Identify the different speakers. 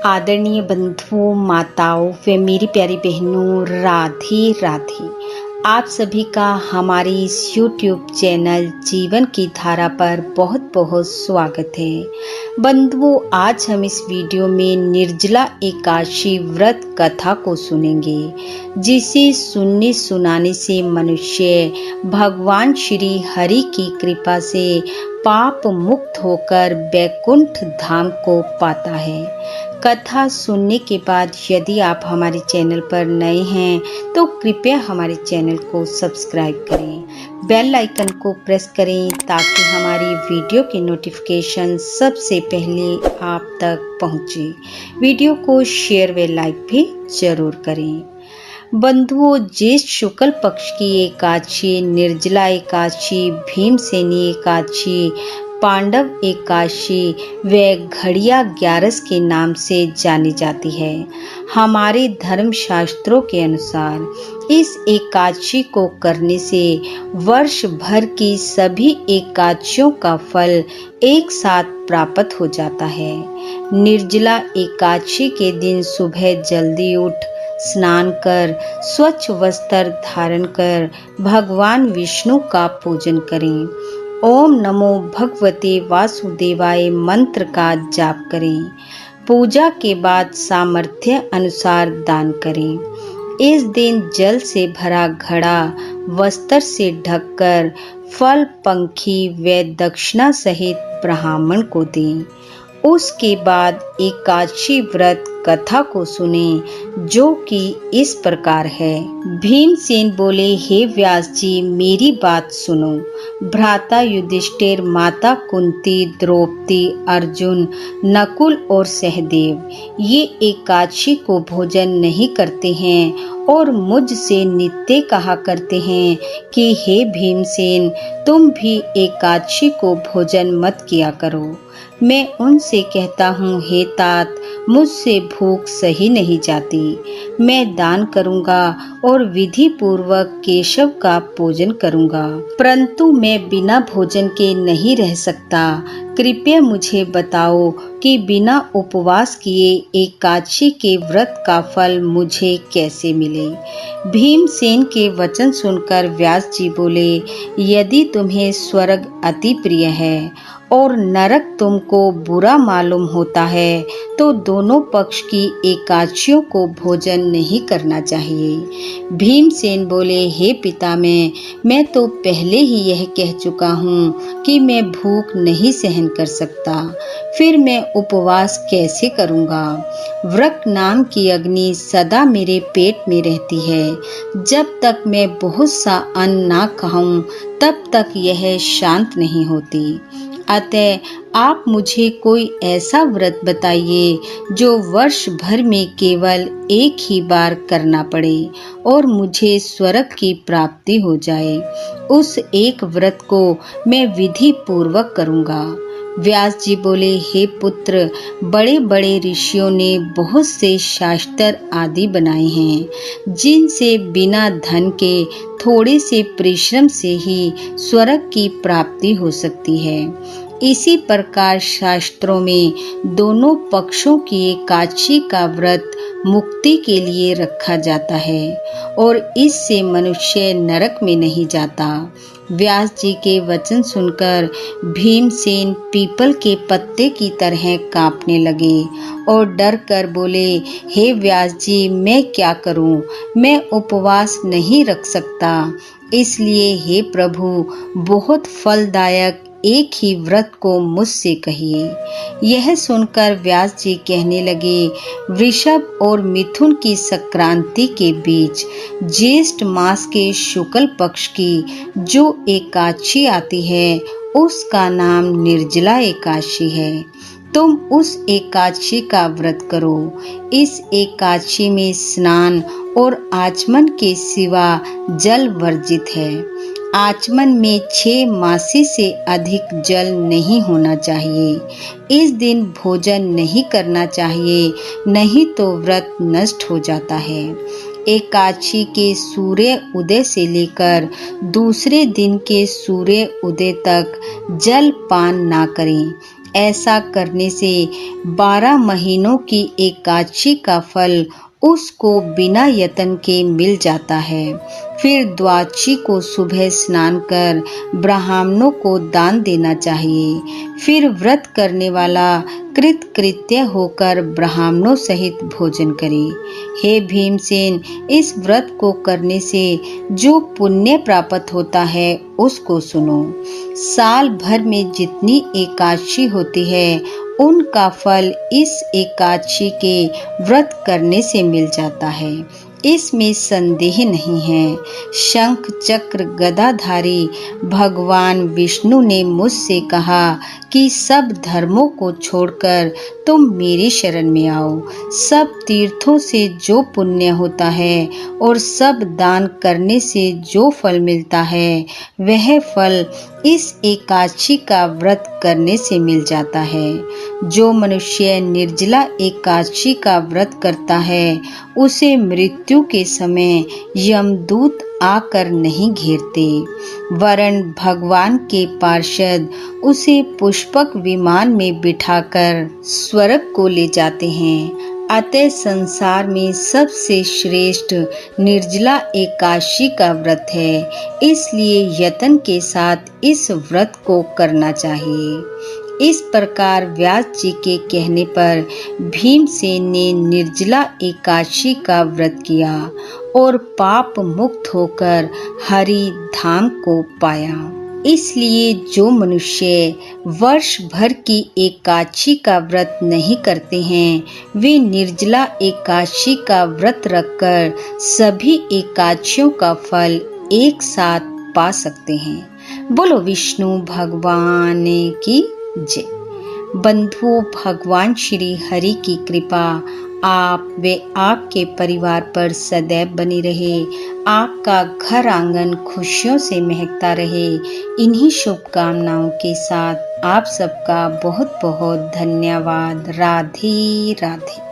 Speaker 1: आदरणीय बंधुओं, माताओं व मेरी प्यारी बहनों, राधे राधे। आप सभी का हमारे इस YouTube चैनल जीवन की धारा पर बहुत बहुत स्वागत है। बंधुओं, आज हम इस वीडियो में निर्जला एकादशी व्रत कथा को सुनेंगे, जिसे सुनने सुनाने से मनुष्य भगवान श्री हरि की कृपा से पाप मुक्त होकर वैकुंठ धाम को पाता है। कथा सुनने के बाद यदि आप हमारे चैनल पर नए हैं तो कृपया हमारे चैनल को सब्सक्राइब करें, बेल आइकन को प्रेस करें ताकि हमारी वीडियो की नोटिफिकेशन सबसे पहले आप तक पहुंचे। वीडियो को शेयर व लाइक भी जरूर करें। बंधुओं, ज्येष्ठ शुक्ल पक्ष की एकादशी निर्जला एकादशी, भीमसेनी एकादशी, पांडव एकादशी व घड़िया ग्यारस के नाम से जानी जाती है। हमारे धर्म शास्त्रों के अनुसार इस एकादशी को करने से वर्ष भर की सभी एकादशियों का फल एक साथ प्राप्त हो जाता है। निर्जला एकादशी के दिन सुबह जल्दी उठ स्नान कर स्वच्छ वस्त्र धारण कर भगवान विष्णु का पूजन करें। ओम नमो भगवते वासुदेवाय मंत्र का जाप करें। पूजा के बाद सामर्थ्य अनुसार दान करें। इस दिन जल से भरा घड़ा वस्त्र से ढककर फल, पंखी व दक्षिणा सहित ब्राह्मण को दें। उसके बाद एकादशी व्रत कथा को सुने, जो कि इस प्रकार है। भीमसेन बोले, हे व्यास जी, मेरी बात सुनो। भ्राता युधिष्ठिर, माता कुंती, द्रौपदी, अर्जुन, नकुल और सहदेव ये एकादशी को भोजन नहीं करते हैं और मुझसे नित्य कहा करते हैं कि हे भीमसेन, तुम भी एकादशी को भोजन मत किया करो। मैं उनसे कहता हूँ, हे तात, मुझसे भूख सही नहीं जाती। मैं दान करूँगा और विधि पूर्वक केशव का पूजन करूँगा, परंतु मैं बिना भोजन के नहीं रह सकता। कृपया मुझे बताओ कि बिना उपवास किए एकादशी के व्रत का फल मुझे कैसे मिले। भीमसेन के वचन सुनकर व्यास जी बोले, यदि तुम्हें स्वर्ग अति प्रिय है और नरक तुमको बुरा मालूम होता है तो दोनों पक्ष की एकादशियों को भोजन नहीं करना चाहिए। भीमसेन बोले, हे पितामह, मैं तो पहले ही यह कह चुका हूँ कि मैं भूख नहीं सहन कर सकता, फिर मैं उपवास कैसे करूँगा। व्रत नाम की अग्नि सदा मेरे पेट में रहती है। जब तक मैं बहुत सा अन्न ना खाऊं तब तक यह शांत नहीं होती। अतः आप मुझे कोई ऐसा व्रत बताइए जो वर्ष भर में केवल एक ही बार करना पड़े और मुझे स्वर्ग की प्राप्ति हो जाए। उस एक व्रत को मैं विधि पूर्वक करूँगा। व्यास जी बोले, हे पुत्र, बड़े बड़े ऋषियों ने बहुत से शास्त्र आदि बनाए हैं, जिनसे बिना धन के थोड़े से परिश्रम से ही स्वर्ग की प्राप्ति हो सकती है। इसी प्रकार शास्त्रों में दोनों पक्षों की एकादशी का व्रत मुक्ति के लिए रखा जाता है और इससे मनुष्य नरक में नहीं जाता। व्यास जी के वचन सुनकर भीमसेन पीपल के पत्ते की तरह कांपने लगे और डर कर बोले, हे व्यास जी, मैं क्या करूं? मैं उपवास नहीं रख सकता। इसलिए हे प्रभु, बहुत फलदायक एक ही व्रत को मुझसे कहिए। यह सुनकर व्यास जी कहने लगे, वृषभ और मिथुन की संक्रांति के बीच ज्येष्ठ मास के शुक्ल पक्ष की जो एकादशी आती है उसका नाम निर्जला एकादशी है। तुम उस एकादशी का व्रत करो। इस एकादशी में स्नान और आचमन के सिवा जल वर्जित है। आचमन में 6 मासी से अधिक जल नहीं होना चाहिए। इस दिन भोजन नहीं करना चाहिए, नहीं तो व्रत नष्ट हो जाता है। एकादशी के सूर्य उदय से लेकर दूसरे दिन के सूर्य उदय तक जल पान ना करें। ऐसा करने से 12 महीनों की एकादशी का फल उसको बिना यत्न के मिल जाता है। फिर द्वादशी को सुबह स्नान कर ब्राह्मणों को दान देना चाहिए। फिर व्रत करने वाला कृतकृत्य होकर ब्राह्मणों सहित भोजन करे। हे भीमसेन, इस व्रत को करने से जो पुण्य प्राप्त होता है उसको सुनो। साल भर में जितनी एकादशी होती है उनका फल इस एकादशी के व्रत करने से मिल जाता है, इसमें संदेह नहीं है। शंख चक्र गदाधारी भगवान विष्णु ने मुझसे कहा कि सब धर्मों को छोड़कर तुम मेरी शरण में आओ। सब तीर्थों से जो पुण्य होता है और सब दान करने से जो फल मिलता है वह फल इस एकादशी का व्रत करने से मिल जाता है। जो मनुष्य निर्जला एकादशी का व्रत करता है उसे मृत्यु के समय यमदूत आकर नहीं घेरते, वरन भगवान के पार्षद उसे पुष्पक विमान में बिठाकर स्वर्ग को ले जाते हैं। अतः संसार में सबसे श्रेष्ठ निर्जला एकादशी का व्रत है, इसलिए यत्न के साथ इस व्रत को करना चाहिए। इस प्रकार व्यास जी के कहने पर भीमसेन ने निर्जला एकादशी का व्रत किया और पाप मुक्त होकर हरि धाम को पाया। इसलिए जो मनुष्य वर्ष भर की एकादशी का व्रत नहीं करते हैं वे निर्जला एकादशी का व्रत रखकर सभी एकादशियों का फल एक साथ पा सकते हैं। बोलो विष्णु भगवान की जय। बंधुओं, भगवान श्री हरि की कृपा आप व आपके परिवार पर सदैव बनी रहे। आपका घर आंगन खुशियों से महकता रहे। इन्हीं शुभकामनाओं के साथ आप सबका बहुत बहुत धन्यवाद। राधे राधे।